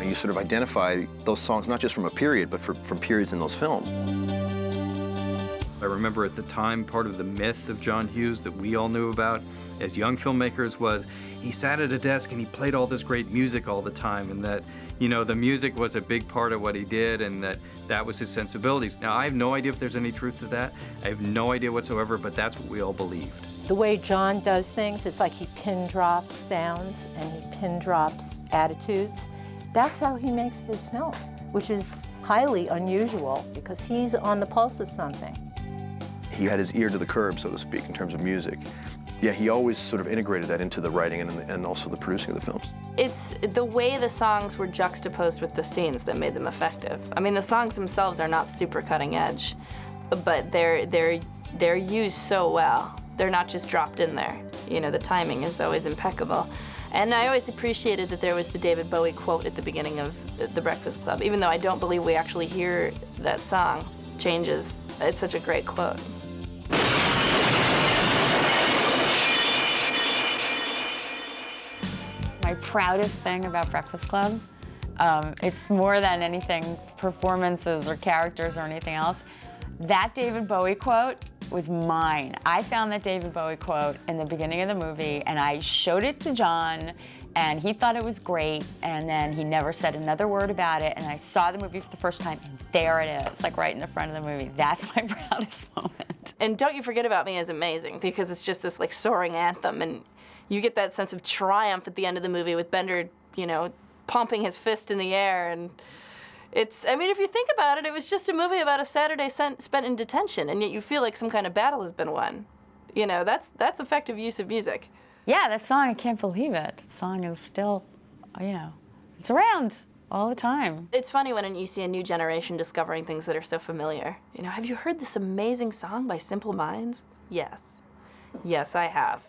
you sort of identify those songs not just from a period, but from periods in those films. I remember at the time, part of the myth of John Hughes that we all knew about as young filmmakers was he sat at a desk and he played all this great music all the time, and that, you know, the music was a big part of what he did, and that was his sensibilities. Now, I have no idea if there's any truth to that. I have no idea whatsoever, but that's what we all believed. The way John does things, it's like he pin drops sounds and he pin drops attitudes. That's how he makes his films, which is highly unusual because he's on the pulse of something. He had his ear to the curb, so to speak, in terms of music. Yeah, he always sort of integrated that into the writing and also the producing of the films. It's the way the songs were juxtaposed with the scenes that made them effective. I mean, the songs themselves are not super cutting edge, but they're used so well. They're not just dropped in there. You know, the timing is always impeccable. And I always appreciated that there was the David Bowie quote at the beginning of The Breakfast Club, even though I don't believe we actually hear that song. Changes. It's such a great quote. My proudest thing about Breakfast Club, it's more than anything, performances or characters or anything else. That David Bowie quote was mine. I found that David Bowie quote in the beginning of the movie, and I showed it to John, and he thought it was great, and then he never said another word about it, and I saw the movie for the first time, and there it is, like right in the front of the movie. That's my proudest moment. And Don't You Forget About Me is amazing, because it's just this like soaring anthem, and you get that sense of triumph at the end of the movie with Bender, you know, pumping his fist in the air, and it's, I mean, if you think about it, it was just a movie about a Saturday spent in detention, and yet you feel like some kind of battle has been won. You know, that's effective use of music. Yeah, that song, I can't believe it. That song is still, you know, it's around all the time. It's funny when you see a new generation discovering things that are so familiar. You know, have you heard this amazing song by Simple Minds? Yes. Yes, I have.